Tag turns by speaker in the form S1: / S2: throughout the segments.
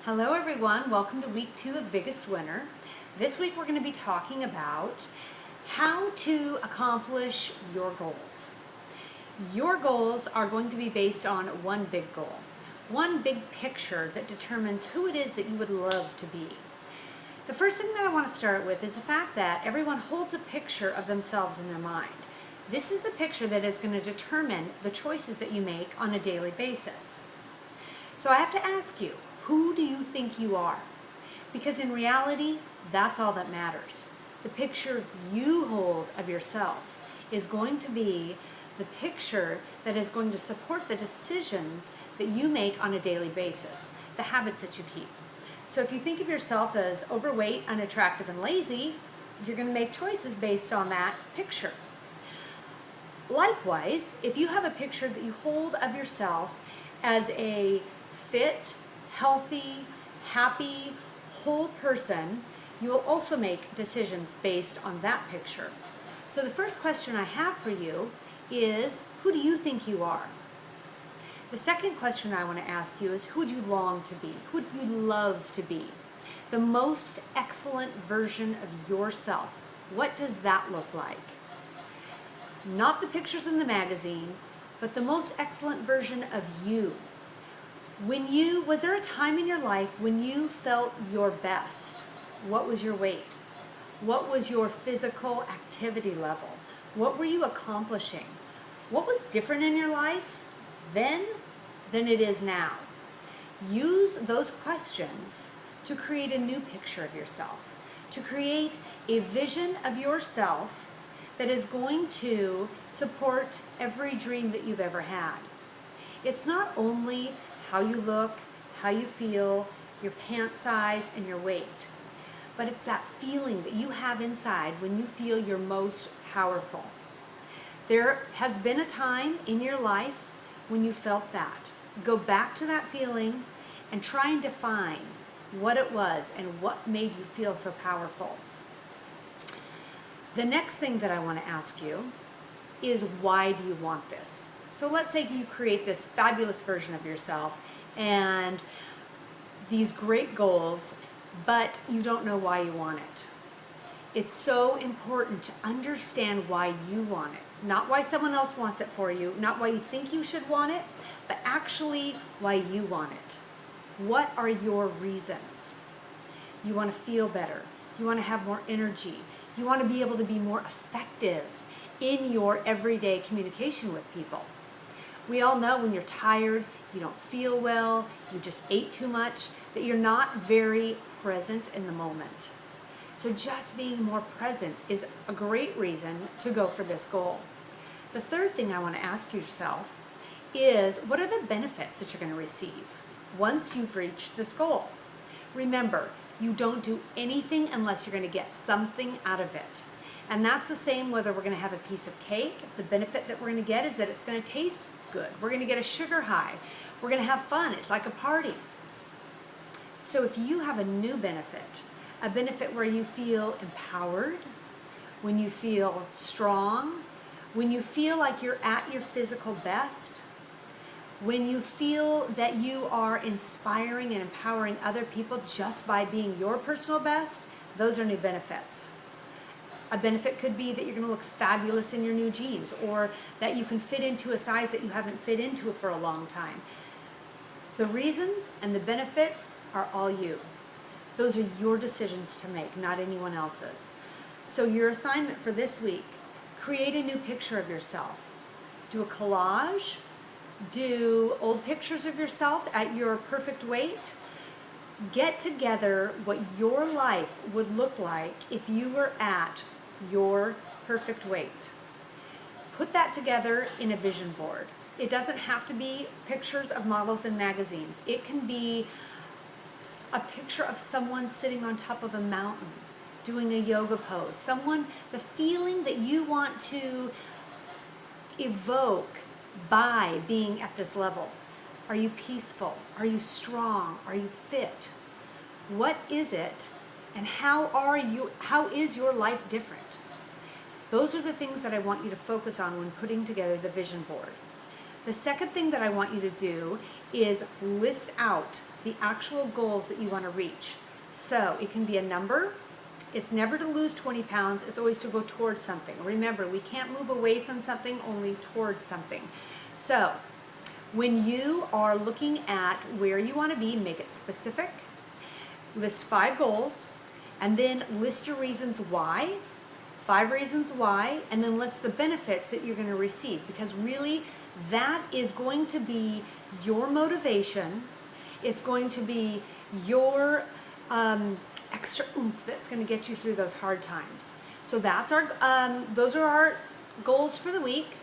S1: Hello everyone, welcome to week 2 of Biggest Winner. This week we're going to be talking about how to accomplish your goals. Your goals are going to be based on one big goal, one big picture that determines who it is that you would love to be. The first thing that I want to start with is the fact that everyone holds a picture of themselves in their mind. This is the picture that is going to determine the choices that you make on a daily basis. So I have to ask you, who do you think you are? Because in reality, that's all that matters. The picture you hold of yourself is going to be the picture that is going to support the decisions that you make on a daily basis, the habits that you keep. So if you think of yourself as overweight, unattractive, and lazy, you're going to make choices based on that picture. Likewise, if you have a picture that you hold of yourself as a fit, healthy, happy, whole person, you will also make decisions based on that picture. So the first question I have for you is, who do you think you are? The second question I want to ask you is, who would you long to be? Who would you love to be? The most excellent version of yourself. What does that look like? Not the pictures in the magazine, but the most excellent version of you. Was there a time in your life when you felt your best? What was your weight? What was your physical activity level? What were you accomplishing? What was different in your life then than it is now? Use those questions to create a new picture of yourself, to create a vision of yourself that is going to support every dream that you've ever had. It's not only how you look, how you feel, your pant size, and your weight, but it's that feeling that you have inside when you feel your most powerful. There has been a time in your life when you felt that. Go back to that feeling and try and define what it was and what made you feel so powerful. The next thing that I want to ask you is, why do you want this? So let's say you create this fabulous version of yourself and these great goals, but you don't know why you want it. It's so important to understand why you want it. Not why someone else wants it for you, not why you think you should want it, but actually why you want it. What are your reasons? You want to feel better. You want to have more energy. You want to be able to be more effective in your everyday communication with people. We all know when you're tired, you don't feel well, you just ate too much, that you're not very present in the moment. So just being more present is a great reason to go for this goal. The third thing I want to ask yourself is, what are the benefits that you're going to receive once you've reached this goal? Remember, you don't do anything unless you're going to get something out of it. And that's the same whether we're going to have a piece of cake. The benefit that we're going to get is that it's going to taste good. We're going to get a sugar high. We're going to have fun. It's like a party. So if you have a new benefit, a benefit where you feel empowered, when you feel strong, when you feel like you're at your physical best, when you feel that you are inspiring and empowering other people just by being your personal best, those are new benefits. A benefit could be that you're going to look fabulous in your new jeans, or that you can fit into a size that you haven't fit into for a long time. The reasons and the benefits are all you. Those are your decisions to make, not anyone else's. So your assignment for this week, create a new picture of yourself. Do a collage, do old pictures of yourself at your perfect weight. Get together what your life would look like if you were at your perfect weight. Put that together in a vision board. It doesn't have to be pictures of models in magazines. It can be a picture of someone sitting on top of a mountain doing a yoga pose. The feeling that you want to evoke by being at this level. Are you peaceful? Are you strong? Are you fit? What is it, and how is your life different? Those are the things that I want you to focus on when putting together the vision board. The second thing that I want you to do is list out the actual goals that you want to reach. So it can be a number. It's never to lose 20 pounds. It's always to go towards something. Remember, we can't move away from something, only towards something. So when you are looking at where you want to be, make it specific. List 5 goals, and then list your reasons why. 5 reasons why, and then list the benefits that you're going to receive, because really that is going to be your motivation. It's going to be your extra oomph that's going to get you through those hard times. So that's those are our goals for the week.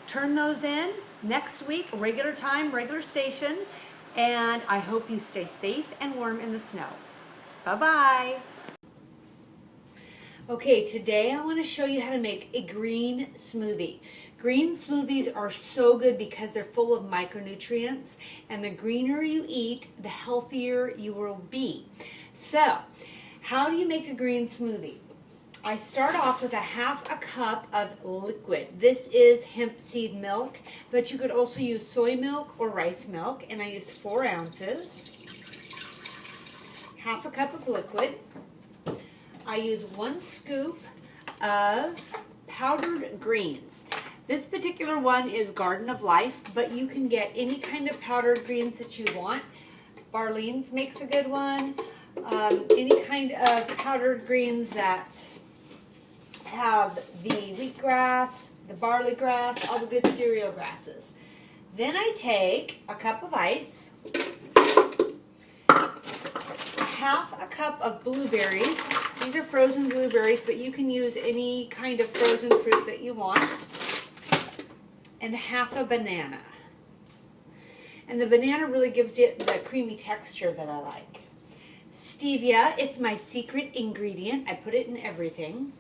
S1: Turn those in next week, regular time, regular station, and I hope you stay safe and warm in the snow. Bye-bye. Okay, today I want to show you how to make a green smoothie. Green smoothies are so good because they're full of micronutrients, and the greener you eat, the healthier you will be. So, how do you make a green smoothie? I start off with a 1/2 cup of liquid. This is hemp seed milk, but you could also use soy milk or rice milk, and I use 4 ounces. 1/2 cup of liquid. I use 1 scoop of powdered greens. This particular one is Garden of Life, but you can get any kind of powdered greens that you want. Barlean's makes a good one. Any kind of powdered greens that have the wheatgrass, the barley grass, all the good cereal grasses. Then I take a cup of ice, 1/2 cup of blueberries. These are frozen blueberries, but you can use any kind of frozen fruit that you want. And 1/2 banana. And the banana really gives it the creamy texture that I like. Stevia, it's my secret ingredient. I put it in everything.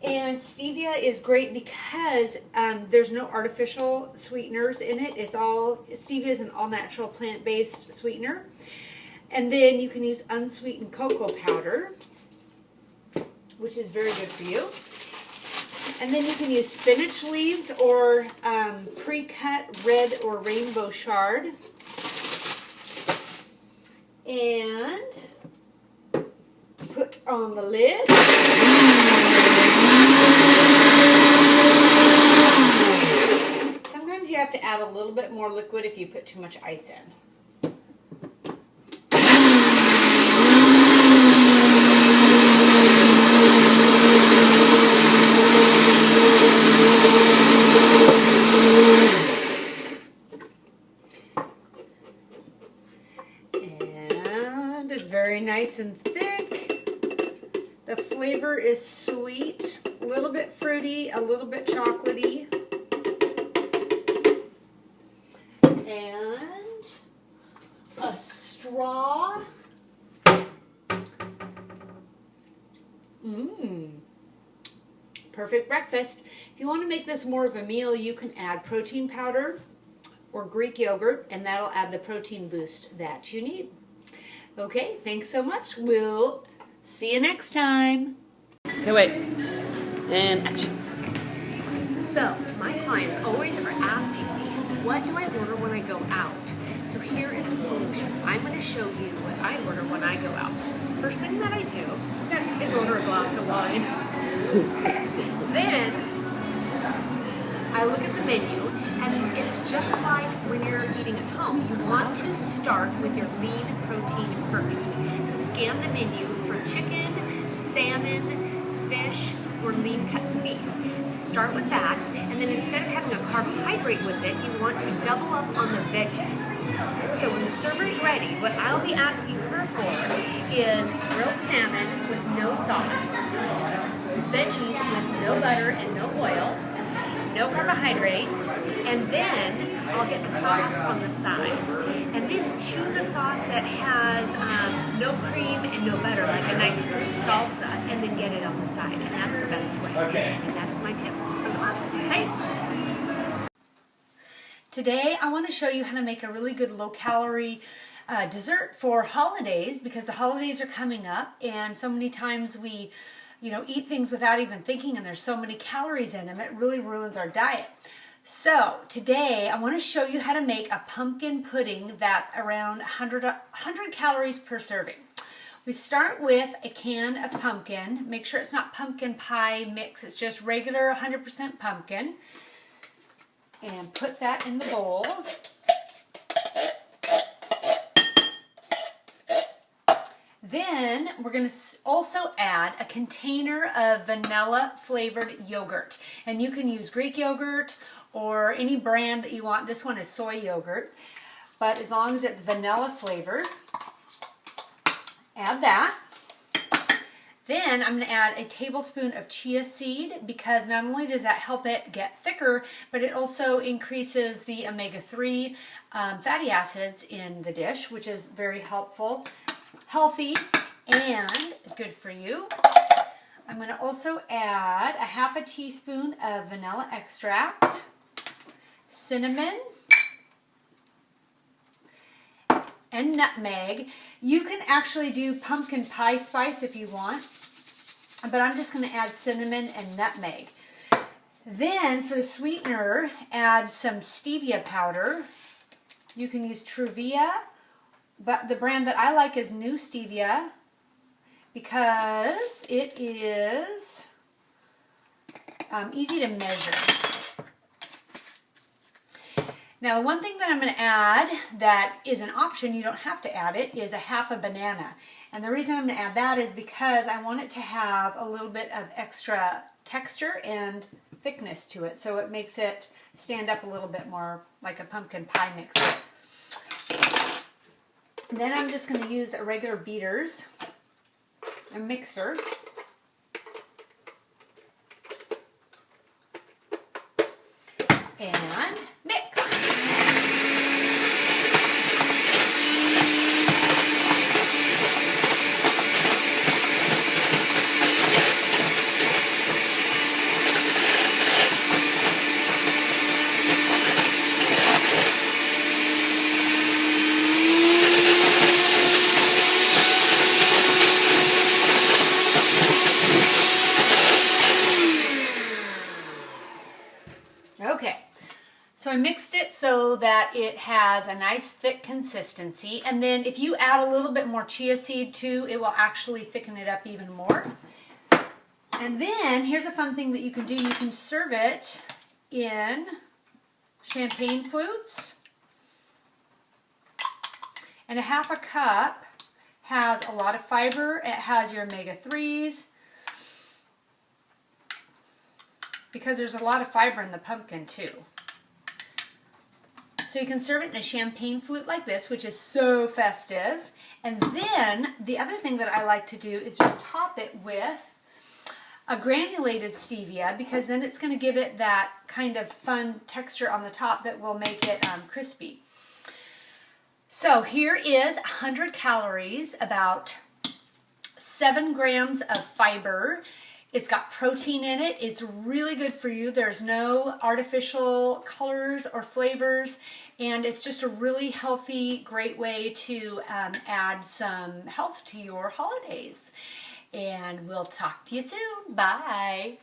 S1: And stevia is great because there's no artificial sweeteners in it. Stevia is an all-natural plant-based sweetener. And then you can use unsweetened cocoa powder, which is very good for you. And then you can use spinach leaves or pre-cut red or rainbow chard. And put on the lid. Sometimes you have to add a little bit more liquid if you put too much ice in. And it's very nice and thick. The flavor is sweet, a little bit fruity, a little bit chocolatey. And a straw. Perfect breakfast. If you want to make this more of a meal, you can add protein powder or Greek yogurt, and that'll add the protein boost that you need. Okay, thanks so much. We'll see you next time.
S2: Okay, wait. And action.
S1: So, my clients always are asking me, what do I order when I go out? So here is the solution. I'm going to show you what I order when I go out. First thing that I do is order a glass of wine. Then I look at the menu, and it's just like when you're eating at home. You want to start with your lean protein first. So scan the menu for chicken, salmon, fish, or lean cuts of beef. So start with that, and then instead of having a carbohydrate with it, you want to double up on the veggies. So when the server's ready, what I'll be asking her for is grilled salmon with no sauce, veggies with no butter and no oil, no carbohydrate, and then I'll get the sauce on the side. And then choose a sauce that has no cream and no butter, like a nice fruit salsa, and then get it on the side. And that's the best way. Okay. And that is my tip for the month. Thanks. Today I want to show you how to make a really good low-calorie dessert for holidays, because the holidays are coming up, and so many times we eat things without even thinking, and there's so many calories in them, it really ruins our diet. So today I want to show you how to make a pumpkin pudding that's around 100 calories per serving. We start with a can of pumpkin. Make sure it's not pumpkin pie mix, it's just regular 100% pumpkin. And put that in the bowl. Then we're going to also add a container of vanilla flavored yogurt. And you can use Greek yogurt or any brand that you want. This one is soy yogurt. But as long as it's vanilla flavored, add that. Then I'm going to add a tablespoon of chia seed because not only does that help it get thicker, but it also increases the omega-3 fatty acids in the dish, which is very helpful, healthy, and good for you. I'm going to also add a half a teaspoon of vanilla extract, cinnamon, and nutmeg. You can actually do pumpkin pie spice if you want, but I'm just going to add cinnamon and nutmeg. Then for the sweetener, add some stevia powder. You can use Truvia, but the brand that I like is New Stevia because it is easy to measure. Now, the one thing that I'm going to add that is an option, you don't have to add it, is a half a banana. And the reason I'm going to add that is because I want it to have a little bit of extra texture and thickness to it, so it makes it stand up a little bit more like a pumpkin pie mixer. Then I'm just going to use a regular beaters, a mixer. And mix. Okay, so I mixed it so that it has a nice thick consistency, and then if you add a little bit more chia seed too, it will actually thicken it up even more. And then here's a fun thing that you can do. You can serve it in champagne flutes, and a half a cup has a lot of fiber. It has your omega-3s, because there's a lot of fiber in the pumpkin too. So you can serve it in a champagne flute like this, which is so festive. And then the other thing that I like to do is just top it with a granulated stevia, because then it's going to give it that kind of fun texture on the top that will make it crispy. So here is 100 calories, about 7 grams of fiber. It's got protein in it. It's really good for you. There's no artificial colors or flavors, and it's just a really healthy, great way to add some health to your holidays. And we'll talk to you soon. Bye.